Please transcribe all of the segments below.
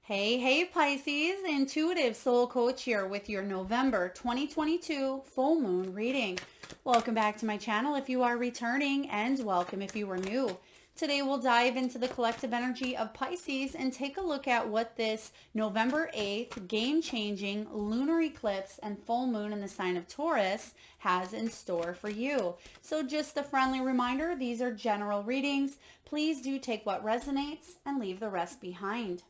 Hey, Pisces, intuitive soul coach here with your November 2022 full moon reading. Welcome back to my channel if you are returning, and welcome if you are new. Today we'll dive into the collective energy of Pisces and take a look at what this November 8th game-changing lunar eclipse and full moon in the sign of Taurus has in store for you. So just a friendly reminder, these are general readings. Please do take what resonates and leave the rest behind.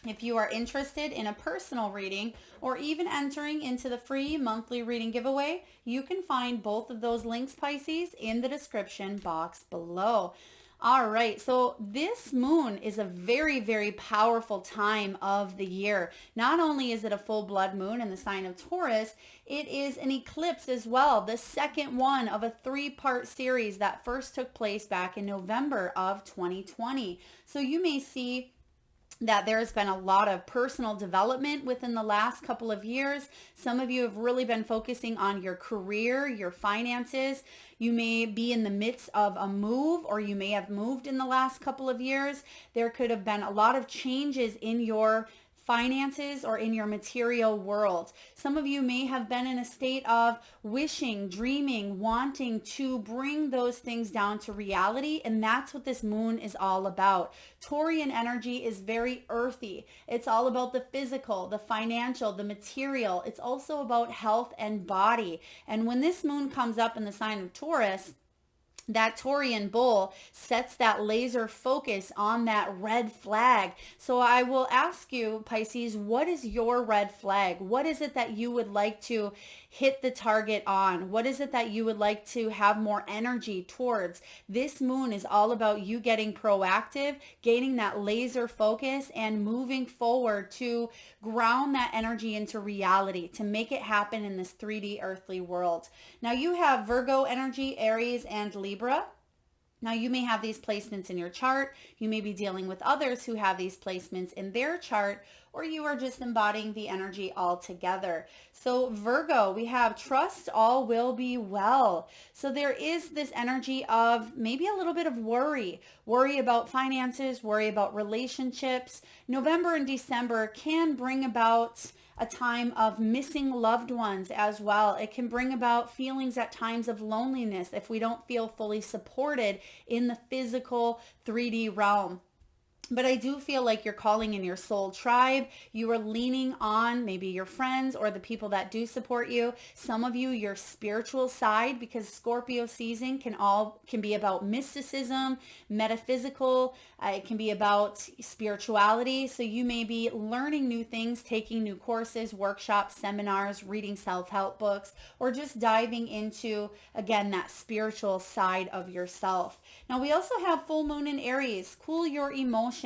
If you are interested in a personal reading or even entering into the free monthly reading giveaway, you can find both of those links, Pisces, in the description box below. All right, so this moon is a very, very powerful time of the year. Not only is it a full blood moon in the sign of Taurus, it is an eclipse as well, the second one of a three-part series that first took place back in November of 2020. So you may see that there's been a lot of personal development within the last couple of years. Some of you have really been focusing on your career, your finances. You may be in the midst of a move, or you may have moved in the last couple of years. There could have been a lot of changes in your finances or in your material world. Some of you may have been in a state of wishing, dreaming, wanting to bring those things down to reality, and that's what this moon is all about. Taurian energy is very earthy. It's all about the physical, the financial, the material. It's also about health and body. And when this moon comes up in the sign of Taurus, that Taurian bull sets that laser focus on that red flag. So I will ask you, Pisces, what is your red flag? What is it that you would like to hit the target on? What is it that you would like to have more energy towards? This moon is all about you getting proactive, gaining that laser focus, and moving forward to ground that energy into reality, to make it happen in this 3D earthly world. Now you have Virgo energy, Aries, and Libra. Now you may have these placements in your chart. You may be dealing with others who have these placements in their chart, or you are just embodying the energy altogether. So Virgo, we have trust all will be well. So there is this energy of maybe a little bit of worry about finances, worry about relationships. November and December can bring about a time of missing loved ones as well. It can bring about feelings at times of loneliness if we don't feel fully supported in the physical 3D realm. But I do feel like you're calling in your soul tribe. You are leaning on maybe your friends or the people that do support you. Some of you, your spiritual side, because Scorpio season can be about mysticism, metaphysical. It can be about spirituality. So you may be learning new things, taking new courses, workshops, seminars, reading self-help books, or just diving into, again, that spiritual side of yourself. Now we also have full moon in Aries. Cool your emotions.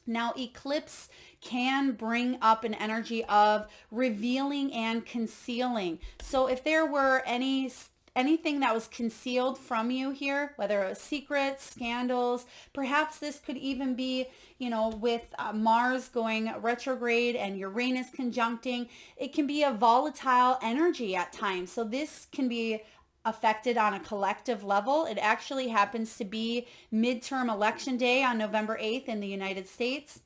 Now, eclipse can bring up an energy of revealing and concealing. So if there were anything that was concealed from you here, whether it was secrets, scandals, perhaps this could even be, with Mars going retrograde and Uranus conjuncting, it can be a volatile energy at times. So this can be affected on a collective level. It actually happens to be midterm election day on November 8th in the United States.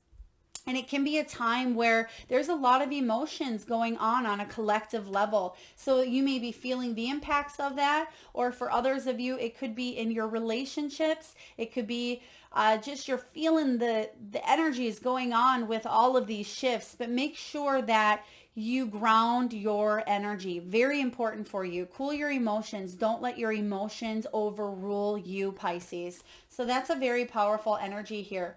And it can be a time where there's a lot of emotions going on a collective level. So you may be feeling the impacts of that, or for others of you, it could be in your relationships. It could be just you're feeling the energy is going on with all of these shifts, but make sure that you ground your energy. Very important for you. Cool your emotions. Don't let your emotions overrule you, Pisces. So that's a very powerful energy here.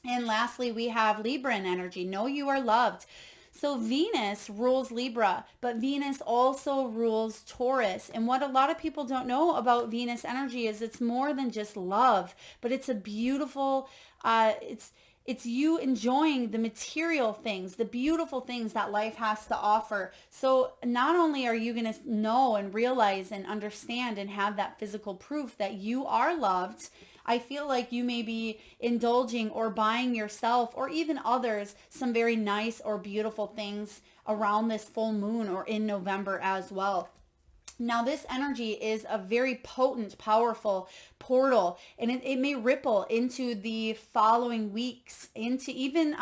And lastly, we have Libran energy. Know you are loved. So Venus rules Libra, but Venus also rules Taurus. And what a lot of people don't know about Venus energy is it's more than just love, but it's a beautiful, it's you enjoying the material things, the beautiful things that life has to offer. So not only are you going to know and realize and understand and have that physical proof that you are loved, I feel like you may be indulging or buying yourself or even others some very nice or beautiful things around this full moon or in November as well. Now, this energy is a very potent, powerful portal, and it may ripple into the following weeks, into even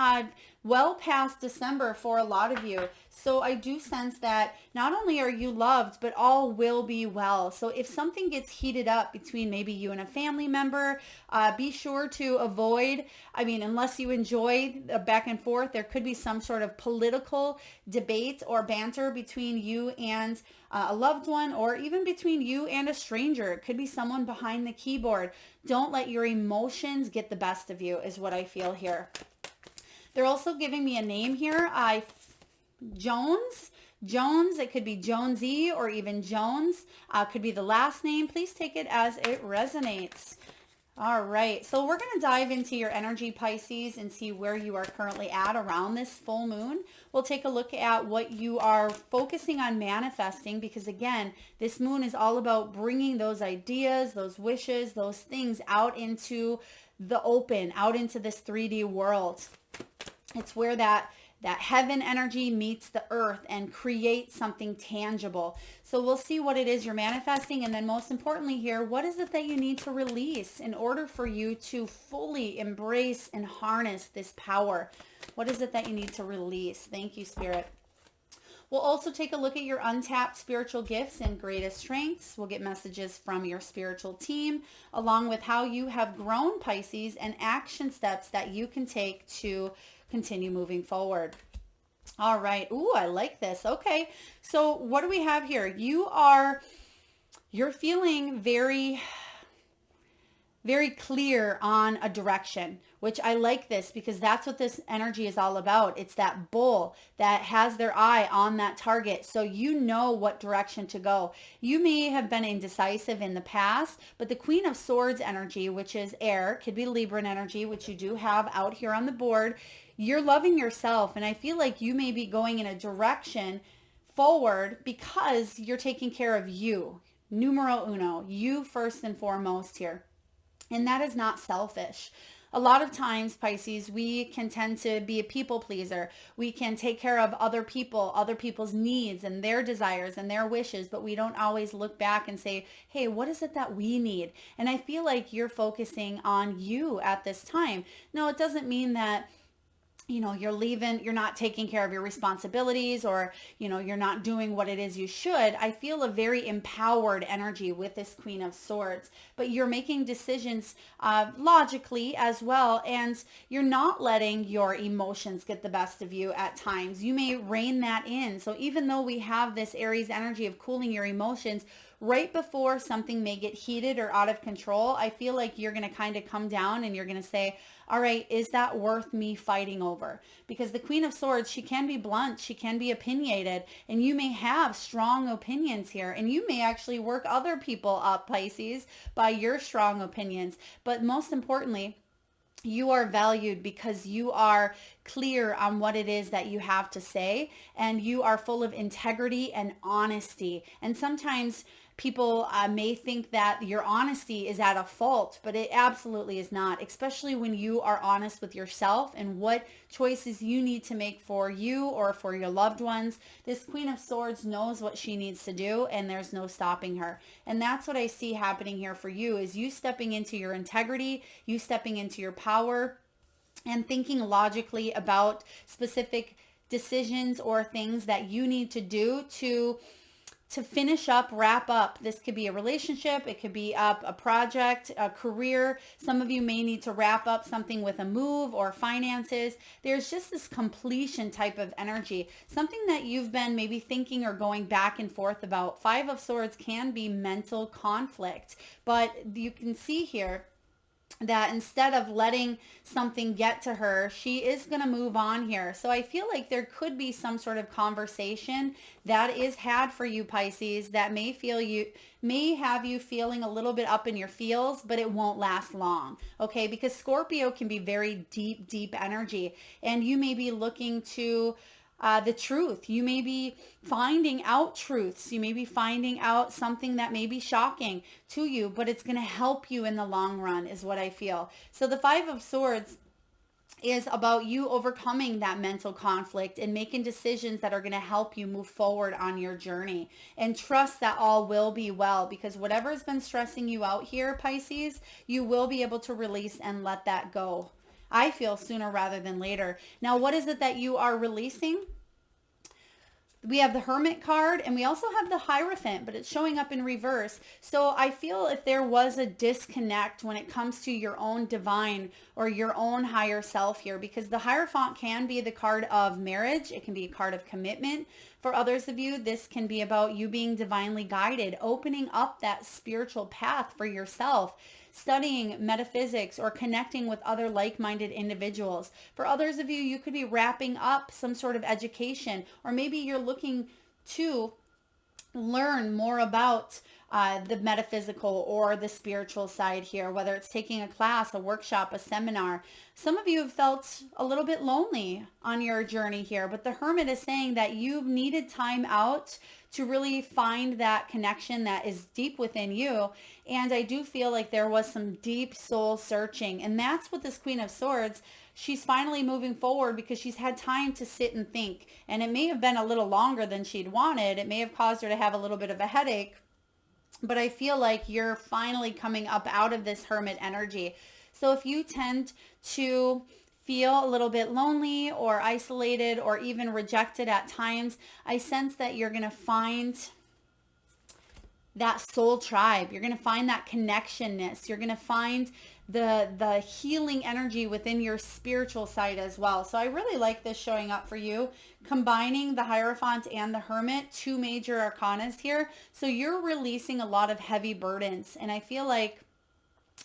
well past December for a lot of you. So I do sense that not only are you loved, but all will be well. So if something gets heated up between maybe you and a family member, be sure to avoid, I mean, unless you enjoy the back and forth, there could be some sort of political debate or banter between you and a loved one, or even between you and a stranger. It could be someone behind the keyboard. Don't let your emotions get the best of you, is what I feel here. They're also giving me a name here. Jones. It could be Jonesy or even Jones. Could be the last name. Please take it as it resonates. All right, so we're going to dive into your energy, Pisces, and see where you are currently at around this full moon. We'll take a look at what you are focusing on manifesting, because again, this moon is all about bringing those ideas, those wishes, those things out into the open, out into this 3D world. It's where that heaven energy meets the earth and creates something tangible. So we'll see what it is you're manifesting. And then most importantly here, what is it that you need to release in order for you to fully embrace and harness this power? What is it that you need to release? Thank you, Spirit. We'll also take a look at your untapped spiritual gifts and greatest strengths. We'll get messages from your spiritual team, along with how you have grown, Pisces, and action steps that you can take to continue moving forward. All right. Ooh, I like this. Okay. So what do we have here? You're feeling very, very clear on a direction, which I like this, because that's what this energy is all about. It's that bull that has their eye on that target. So you know what direction to go. You may have been indecisive in the past, but the Queen of Swords energy, which is air, could be Libran energy, which you do have out here on the board. You're loving yourself. And I feel like you may be going in a direction forward because you're taking care of you. Numero uno, you first and foremost here. And that is not selfish. A lot of times, Pisces, we can tend to be a people pleaser. We can take care of other people, other people's needs and their desires and their wishes, but we don't always look back and say, hey, what is it that we need? And I feel like you're focusing on you at this time. No, it doesn't mean that you're not taking care of your responsibilities, or, you're not doing what it is you should. I feel a very empowered energy with this Queen of Swords, but you're making decisions logically as well. And you're not letting your emotions get the best of you at times. You may rein that in. So even though we have this Aries energy of cooling your emotions, right before something may get heated or out of control, I feel like you're going to kind of come down and you're going to say, all right, is that worth me fighting over? Because the Queen of Swords, she can be blunt, she can be opinionated, and you may have strong opinions here, and you may actually work other people up, Pisces, by your strong opinions. But most importantly, you are valued because you are clear on what it is that you have to say, and you are full of integrity and honesty. And sometimes people may think that your honesty is at a fault, but it absolutely is not, especially when you are honest with yourself and what choices you need to make for you or for your loved ones. This Queen of Swords knows what she needs to do, and there's no stopping her. And that's what I see happening here for you, is you stepping into your integrity, you stepping into your power, and thinking logically about specific decisions or things that you need to do to finish up, wrap up. This could be a relationship. It could be a project, a career. Some of you may need to wrap up something with a move or finances. There's just this completion type of energy, something that you've been maybe thinking or going back and forth about. Five of Swords can be mental conflict, but you can see here that instead of letting something get to her, she is going to move on here. So I feel like there could be some sort of conversation that is had for you, Pisces, that may have you feeling a little bit up in your feels, but it won't last long. Okay. Because Scorpio can be very deep, deep energy, and you may be looking to the truth. You may be finding out truths. You may be finding out something that may be shocking to you, but it's going to help you in the long run, is what I feel. So the Five of Swords, is about you overcoming that mental conflict and making decisions that are going to help you move forward on your journey, and trust that all will be well, because whatever has been stressing you out here, Pisces, you will be able to release and let that go. I feel sooner rather than later. Now, what is it that you are releasing? We have the Hermit card, and we also have the Hierophant, but it's showing up in reverse. So I feel if there was a disconnect when it comes to your own divine or your own higher self here, because the Hierophant can be the card of marriage. It can be a card of commitment. For others of you, this can be about you being divinely guided, opening up that spiritual path for yourself, studying metaphysics or connecting with other like-minded individuals. For others of you, you could be wrapping up some sort of education, or maybe you're looking to learn more about the metaphysical or the spiritual side here, whether it's taking a class, a workshop, a seminar. Some of you have felt a little bit lonely on your journey here, but the Hermit is saying that you've needed time out to really find that connection that is deep within you. And I do feel like there was some deep soul searching, and that's what this Queen of Swords, she's finally moving forward because she's had time to sit and think. And it may have been a little longer than she'd wanted. It may have caused her to have a little bit of a headache, but I feel like you're finally coming up out of this Hermit energy. So if you tend to feel a little bit lonely or isolated or even rejected at times, I sense that you're going to find that soul tribe. You're going to find that connectionness. You're going to find the healing energy within your spiritual side as well. So I really like this showing up for you, combining the Hierophant and the Hermit, two major arcanas here. So you're releasing a lot of heavy burdens. And I feel like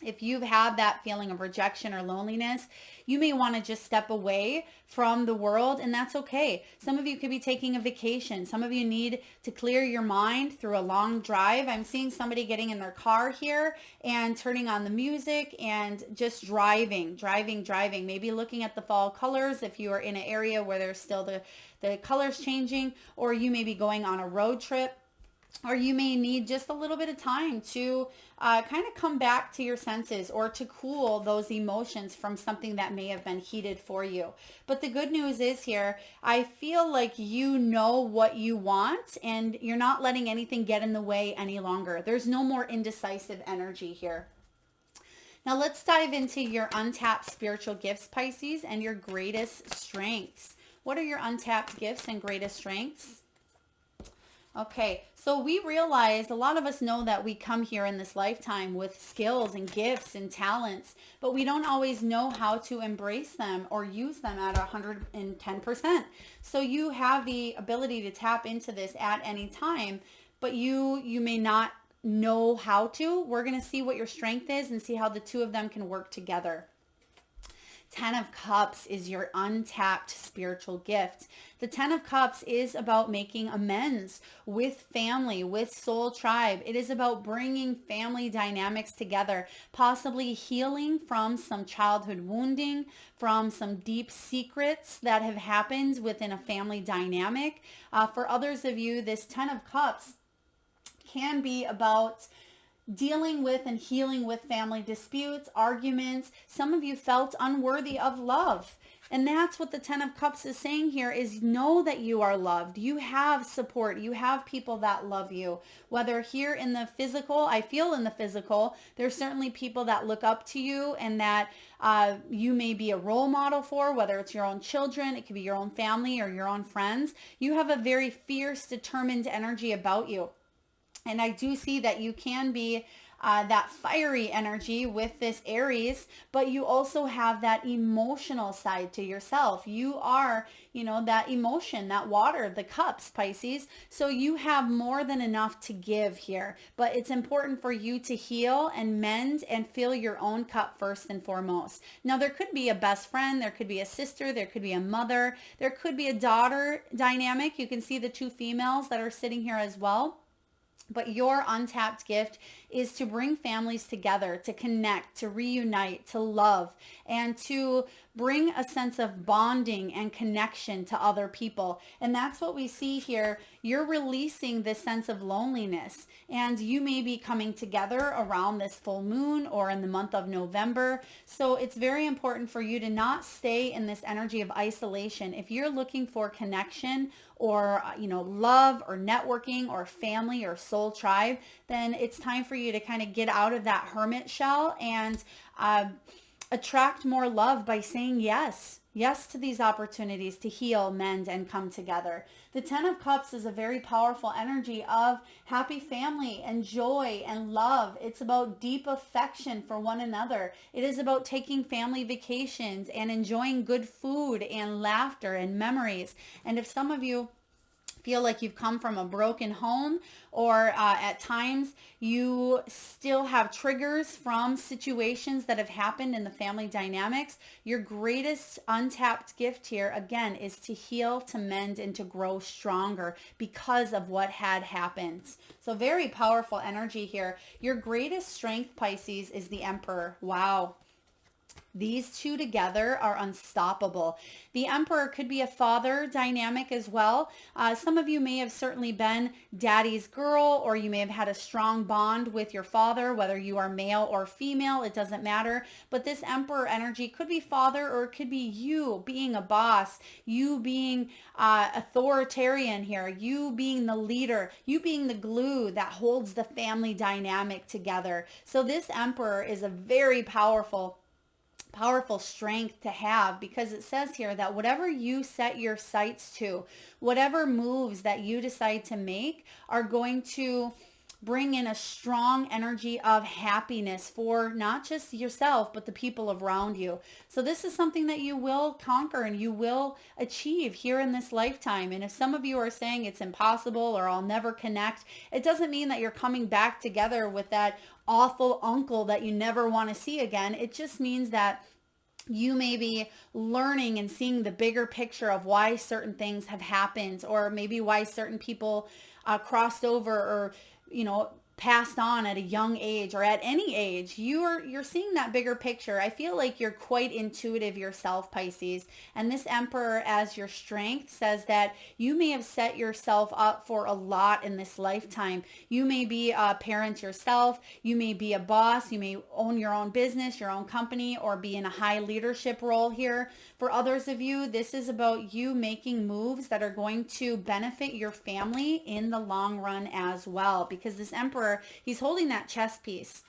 if you've had that feeling of rejection or loneliness, you may want to just step away from the world, and that's okay. Some of you could be taking a vacation. Some of you need to clear your mind through a long drive. I'm seeing somebody getting in their car here and turning on the music and just driving, maybe looking at the fall colors if you are in an area where there's still the colors changing, or you may be going on a road trip. Or you may need just a little bit of time to kind of come back to your senses, or to cool those emotions from something that may have been heated for you. But the good news is here, I feel like you know what you want, and you're not letting anything get in the way any longer. There's no more indecisive energy here. Now let's dive into your untapped spiritual gifts, Pisces, and your greatest strengths. What are your untapped gifts and greatest strengths? Okay, so we realize, a lot of us know that we come here in this lifetime with skills and gifts and talents, but we don't always know how to embrace them or use them at 110%. So you have the ability to tap into this at any time, but you may not know how to. We're going to see what your strength is and see how the two of them can work together. 10 of Cups is your untapped spiritual gift. The 10 of Cups is about making amends with family, with soul tribe. It is about bringing family dynamics together, possibly healing from some childhood wounding, from some deep secrets that have happened within a family dynamic. For others of you, this 10 of Cups can be about dealing with and healing with family disputes, arguments. Some of you felt unworthy of love. And that's what the 10 of Cups is saying here, is know that you are loved. You have support. You have people that love you. Whether here in the physical, I feel in the physical, there's certainly people that look up to you and that you may be a role model for, whether it's your own children, it could be your own family or your own friends. You have a very fierce, determined energy about you. And I do see that you can be that fiery energy with this Aries, but you also have that emotional side to yourself. You are, that emotion, that water, the cups, Pisces. So you have more than enough to give here, but it's important for you to heal and mend and fill your own cup first and foremost. Now, there could be a best friend, there could be a sister, there could be a mother, there could be a daughter dynamic. You can see the two females that are sitting here as well. But your untapped gift is to bring families together, to connect, to reunite, to love, and to bring a sense of bonding and connection to other people. And that's what we see here. You're releasing this sense of loneliness, and you may be coming together around this full moon or in the month of November. So it's very important for you to not stay in this energy of isolation. If you're looking for connection or, love or networking or family or soul tribe, then it's time for you to kind of get out of that hermit shell and attract more love by saying yes. Yes to these opportunities to heal, mend, and come together. The Ten of Cups is a very powerful energy of happy family and joy and love. It's about deep affection for one another. It is about taking family vacations and enjoying good food and laughter and memories. And if some of you feel like you've come from a broken home, or at times you still have triggers from situations that have happened in the family dynamics, your greatest untapped gift here, again, is to heal, to mend, and to grow stronger because of what had happened. So very powerful energy here. Your greatest strength, Pisces, is the Emperor. Wow. These two together are unstoppable. The Emperor could be a father dynamic as well. Some of you may have certainly been daddy's girl, or you may have had a strong bond with your father, whether you are male or female, it doesn't matter. But this Emperor energy could be father, or it could be you being a boss, you being authoritarian here, you being the leader, you being the glue that holds the family dynamic together. So this Emperor is a very powerful strength to have, because it says here that whatever you set your sights to, whatever moves that you decide to make, are going to bring in a strong energy of happiness for not just yourself, but the people around you. So this is something that you will conquer and you will achieve here in this lifetime. And if some of you are saying it's impossible or I'll never connect, it doesn't mean that you're coming back together with that awful uncle that you never want to see again. It just means that you may be learning and seeing the bigger picture of why certain things have happened, or maybe why certain people crossed over, or passed on at a young age or at any age. You're seeing that bigger picture. I feel like you're quite intuitive yourself, Pisces. And this Emperor as your strength says that you may have set yourself up for a lot in this lifetime. You may be a parent yourself. You may be a boss. You may own your own business, your own company, or be in a high leadership role here. For others of you, this is about you making moves that are going to benefit your family in the long run as well, because this Emperor, he's holding that chess piece.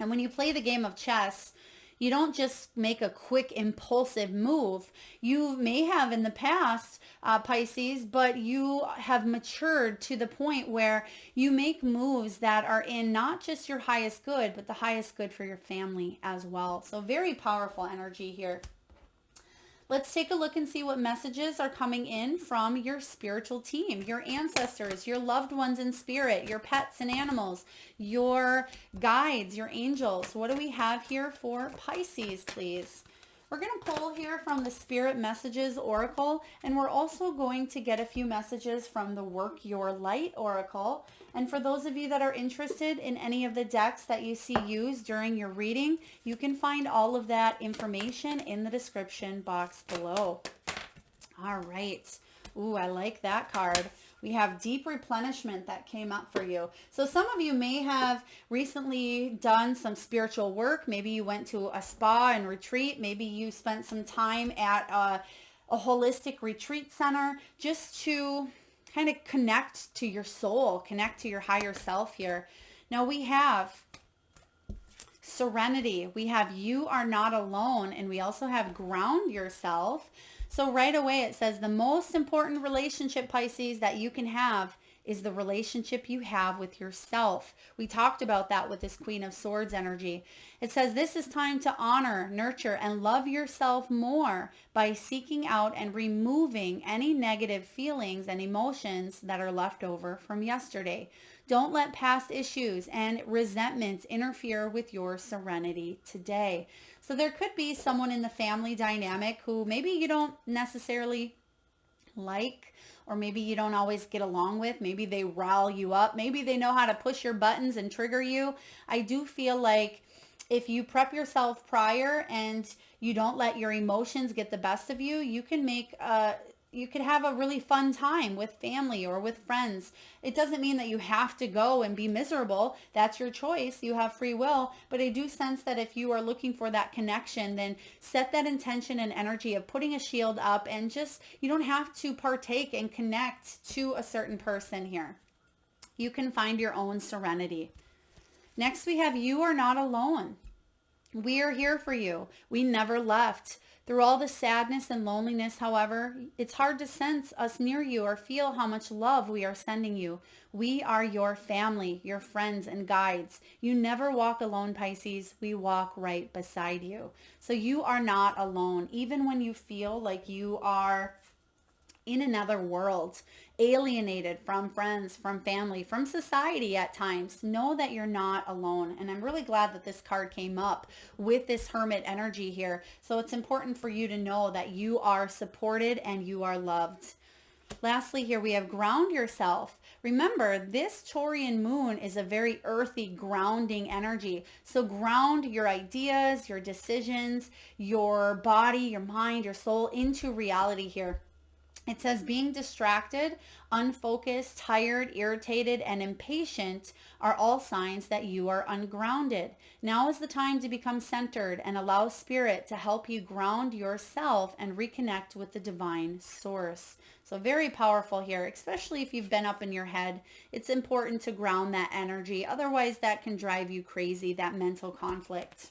And when you play the game of chess, you don't just make a quick impulsive move. You may have in the past, Pisces, but you have matured to the point where you make moves that are in not just your highest good, but the highest good for your family as well. So very powerful energy here. Let's take a look and see what messages are coming in from your spiritual team, your ancestors, your loved ones in spirit, your pets and animals, your guides, your angels. What do we have here for Pisces, please? We're going to pull here from the Spirit Messages Oracle, and we're also going to get a few messages from the Work Your Light Oracle. And for those of you that are interested in any of the decks that you see used during your reading, you can find all of that information in the description box below. All right. Ooh, I like that card. We have deep replenishment that came up for you. So some of you may have recently done some spiritual work. Maybe you went to a spa and retreat. Maybe you spent some time at a holistic retreat center just to kind of connect to your soul, connect to your higher self here. Now we have serenity. We have you are not alone. And we also have ground yourself. So right away it says the most important relationship, Pisces, that you can have is the relationship you have with yourself. We talked about that with this Queen of Swords energy. It says this is time to honor, nurture, and love yourself more by seeking out and removing any negative feelings and emotions that are left over from yesterday. Don't let past issues and resentments interfere with your serenity today. So there could be someone in the family dynamic who maybe you don't necessarily like, or maybe you don't always get along with. Maybe they rile you up. Maybe they know how to push your buttons and trigger you. I do feel like If you prep yourself prior and you don't let your emotions get the best of you, you could have a really fun time with family or with friends. It doesn't mean that you have to go and be miserable. That's your choice. You have free will. But I do sense that if you are looking for that connection, then set that intention and energy of putting a shield up, and just, you don't have to partake and connect to a certain person here. You can find your own serenity. Next, we have you are not alone. We are here for you. We never left. Through all the sadness and loneliness, however, it's hard to sense us near you or feel how much love we are sending you. We are your family, your friends and guides. You never walk alone, Pisces. We walk right beside you. So you are not alone, even when you feel like you are in another world, alienated from friends, from family, from society at times. Know that you're not alone. And I'm really glad that this card came up with this Hermit energy here. So it's important for you to know that you are supported and you are loved. Lastly, here we have ground yourself. Remember, this Taurian moon is a very earthy, grounding energy. So ground your ideas, your decisions, your body, your mind, your soul into reality here. It says being distracted, unfocused, tired, irritated, and impatient are all signs that you are ungrounded. Now is the time to become centered and allow spirit to help you ground yourself and reconnect with the divine source. So very powerful here, especially if you've been up in your head. It's important to ground that energy. Otherwise, that can drive you crazy, that mental conflict.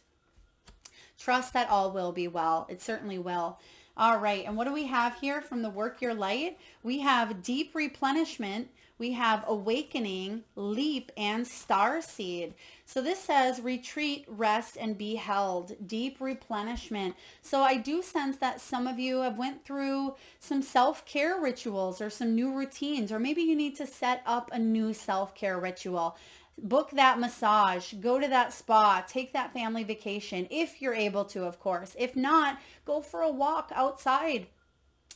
Trust that all will be well. It certainly will. All right, and what do we have here from the Work Your Light? We have deep replenishment, we have awakening, leap, and star seed. So this says retreat, rest, and be held, deep replenishment. So I do sense that some of you have went through some self-care rituals or some new routines, or maybe you need to set up a new self-care ritual. Book that massage, go to that spa, take that family vacation if you're able to, of course. If not, go for a walk outside.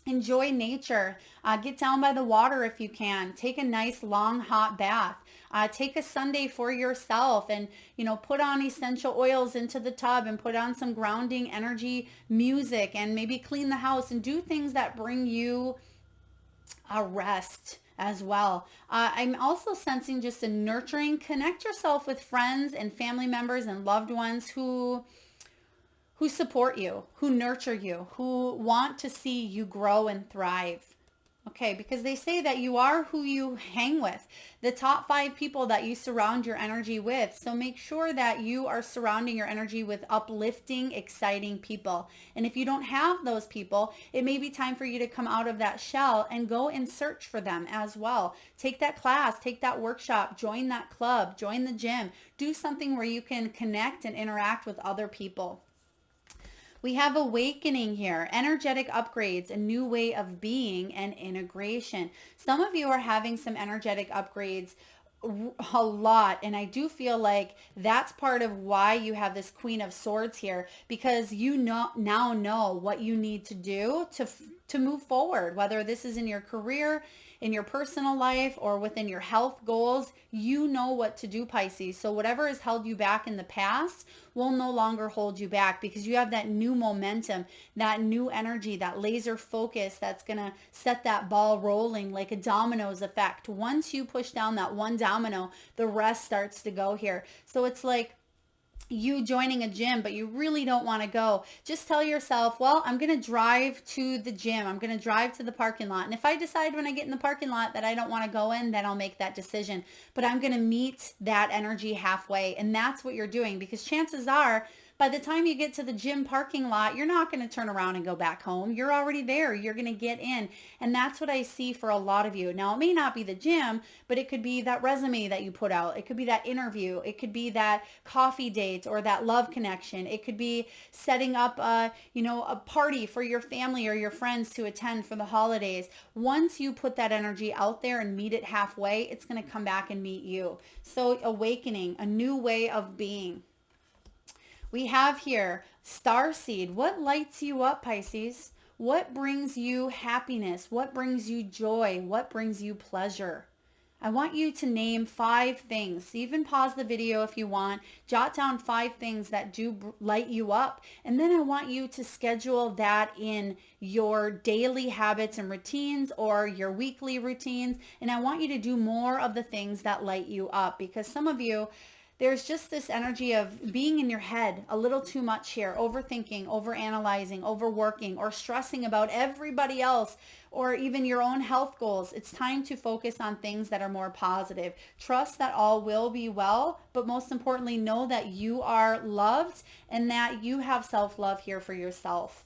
Enjoy nature. Get down by the water if you can. Take a nice long hot bath. Take a Sunday for yourself and, put on essential oils into the tub and put on some grounding energy music and maybe clean the house and do things that bring you a rest as well. I'm also sensing just a nurturing, connect yourself with friends and family members and loved ones who support you, who nurture you, who want to see you grow and thrive. Okay, because they say that you are who you hang with, the top 5 people that you surround your energy with. So make sure that you are surrounding your energy with uplifting, exciting people. And if you don't have those people, it may be time for you to come out of that shell and go and search for them as well. Take that class, take that workshop, join that club, join the gym, do something where you can connect and interact with other people. We have awakening here, energetic upgrades, a new way of being, and integration. Some of you are having some energetic upgrades a lot, and I do feel like that's part of why you have this Queen of Swords here, because you now know what you need to do to move forward, whether this is in your career, in your personal life, or within your health goals. You know what to do, Pisces. So whatever has held you back in the past will no longer hold you back, because you have that new momentum, that new energy, that laser focus that's going to set that ball rolling like a dominoes effect. Once you push down that one domino, the rest starts to go here. So it's like you joining a gym, but you really don't want to go. Just tell yourself, well, I'm going to drive to the gym. I'm going to drive to the parking lot. And if I decide when I get in the parking lot that I don't want to go in, then I'll make that decision. But I'm going to meet that energy halfway. And that's what you're doing, because chances are, by the time you get to the gym parking lot, you're not going to turn around and go back home. You're already there. You're going to get in. And that's what I see for a lot of you. Now, it may not be the gym, but it could be that resume that you put out. It could be that interview. It could be that coffee date or that love connection. It could be setting up a party for your family or your friends to attend for the holidays. Once you put that energy out there and meet it halfway, it's going to come back and meet you. So awakening, a new way of being. We have here starseed. What lights you up, Pisces? What brings you happiness? What brings you joy? What brings you pleasure? I want you to name 5 things. Even pause the video if you want. Jot down 5 things that do light you up. And then I want you to schedule that in your daily habits and routines or your weekly routines. And I want you to do more of the things that light you up, because some of you, there's just this energy of being in your head a little too much here, overthinking, overanalyzing, overworking, or stressing about everybody else, or even your own health goals. It's time to focus on things that are more positive. Trust that all will be well, but most importantly, know that you are loved and that you have self-love here for yourself.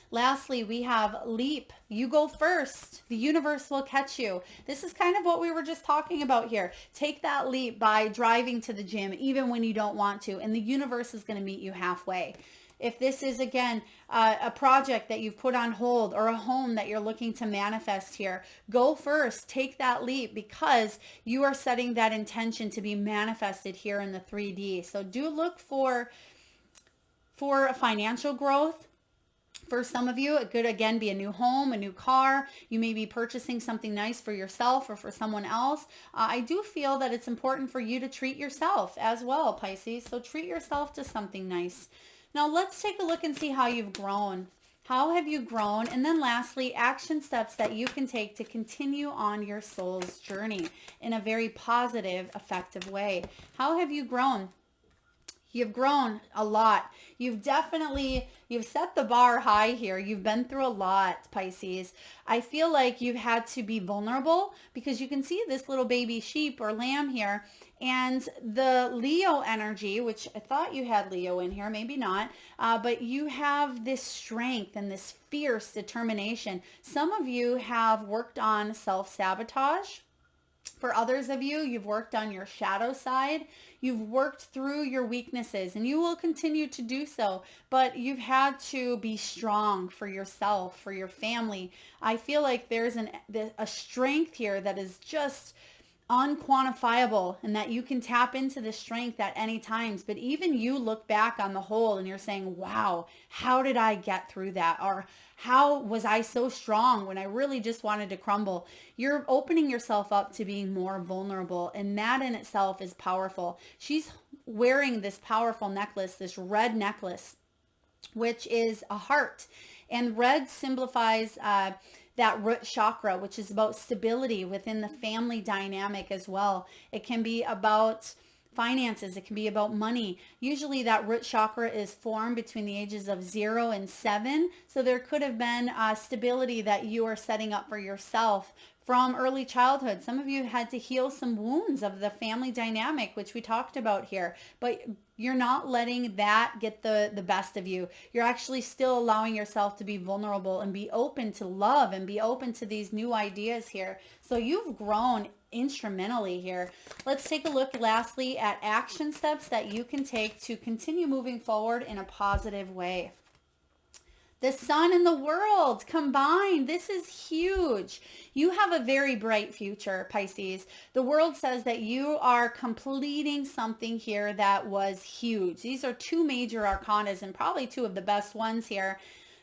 Lastly, we have leap. You go first. The universe will catch you. This is kind of what we were just talking about here. Take that leap by driving to the gym, even when you don't want to, and the universe is going to meet you halfway. If this is, again, a project that you've put on hold or a home that you're looking to manifest here, go first. Take that leap, because you are setting that intention to be manifested here in the 3D. So do look for financial growth. For some of you, it could, again, be a new home, a new car. You may be purchasing something nice for yourself or for someone else. I do feel that it's important for you to treat yourself as well, Pisces. So treat yourself to something nice. Now let's take a look and see how you've grown. How have you grown? And then lastly, action steps that you can take to continue on your soul's journey in a very positive, effective way. How have you grown? You've grown a lot. You've set the bar high here. You've been through a lot, Pisces. I feel like you've had to be vulnerable, because you can see this little baby sheep or lamb here, and the Leo energy, which I thought you had Leo in here, maybe not, but you have this strength and this fierce determination. Some of you have worked on self-sabotage. For others of you, you've worked on your shadow side. You've worked through your weaknesses, and you will continue to do so, but you've had to be strong for yourself, for your family. I feel like there's a strength here that is just unquantifiable, and that you can tap into the strength at any times. But even you look back on the whole and you're saying, wow, how did I get through that? Or how was I so strong when I really just wanted to crumble? You're opening yourself up to being more vulnerable, and that in itself is powerful. She's wearing this powerful necklace, this red necklace, which is a heart, and red signifies that root chakra, which is about stability within the family dynamic as well. It can be about finances. It can be about money. Usually that root chakra is formed between the ages of 0 and 7. So there could have been stability that you are setting up for yourself from early childhood. Some of you had to heal some wounds of the family dynamic, which we talked about here, but you're not letting that get the best of you. You're actually still allowing yourself to be vulnerable and be open to love and be open to these new ideas here. So you've grown instrumentally here. Let's take a look lastly at action steps that you can take to continue moving forward in a positive way. The sun and the world combined. This is huge. You have a very bright future, Pisces. The world says that you are completing something here that was huge. These are 2 major arcanas and probably 2 of the best ones here.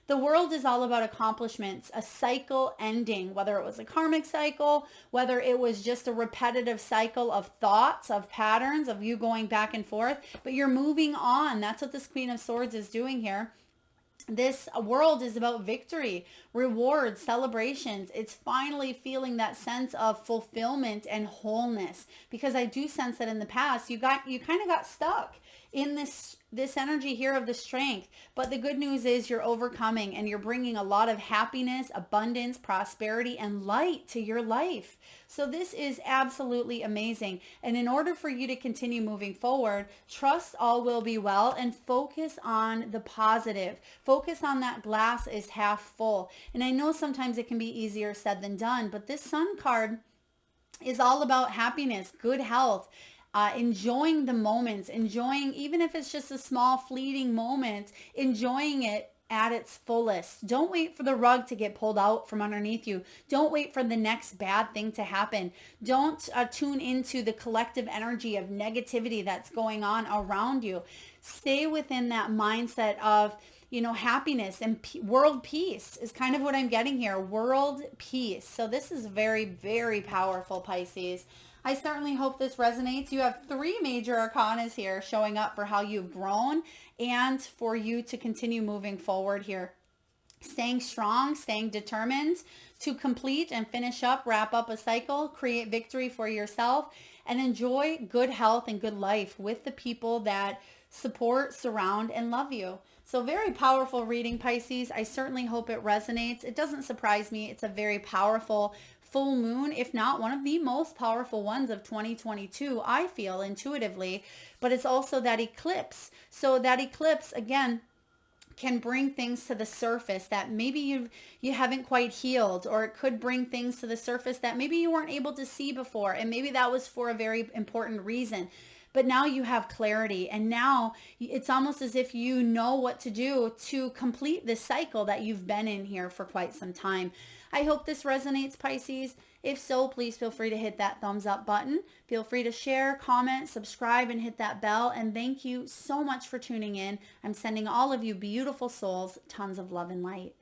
The world is all about accomplishments, a cycle ending, whether it was a karmic cycle, whether it was just a repetitive cycle of thoughts, of patterns, of you going back and forth, but you're moving on. That's what this Queen of Swords is doing here. This world is about victory, rewards, celebrations. It's finally feeling that sense of fulfillment and wholeness, because I do sense that in the past you kind of got stuck in this energy here of the strength. But the good news is you're overcoming, and you're bringing a lot of happiness, abundance, prosperity, and light to your life. So this is absolutely amazing. And in order for you to continue moving forward, trust all will be well and focus on the positive. Focus on that glass is half full. And I know sometimes it can be easier said than done, but this Sun card is all about happiness, good health, enjoying the moments, enjoying, even if it's just a small fleeting moment, enjoying it at its fullest. Don't wait for the rug to get pulled out from underneath you. Don't wait for the next bad thing to happen. Don't tune into the collective energy of negativity that's going on around you. Stay within that mindset of, happiness and world peace is kind of what I'm getting here. World peace. So this is very, very powerful, Pisces. I certainly hope this resonates. You have 3 major arcanas here showing up for how you've grown and for you to continue moving forward here. Staying strong, staying determined to complete and finish up, wrap up a cycle, create victory for yourself, and enjoy good health and good life with the people that support, surround, and love you. So very powerful reading, Pisces. I certainly hope it resonates. It doesn't surprise me. It's a very powerful full moon, if not one of the most powerful ones of 2022, I feel intuitively, but it's also that eclipse. So that eclipse, again, can bring things to the surface that maybe you haven't quite healed, or it could bring things to the surface that maybe you weren't able to see before, and maybe that was for a very important reason. But now you have clarity, and now it's almost as if you know what to do to complete this cycle that you've been in here for quite some time. I hope this resonates, Pisces. If so, please feel free to hit that thumbs up button. Feel free to share, comment, subscribe, and hit that bell. And thank you so much for tuning in. I'm sending all of you beautiful souls tons of love and light.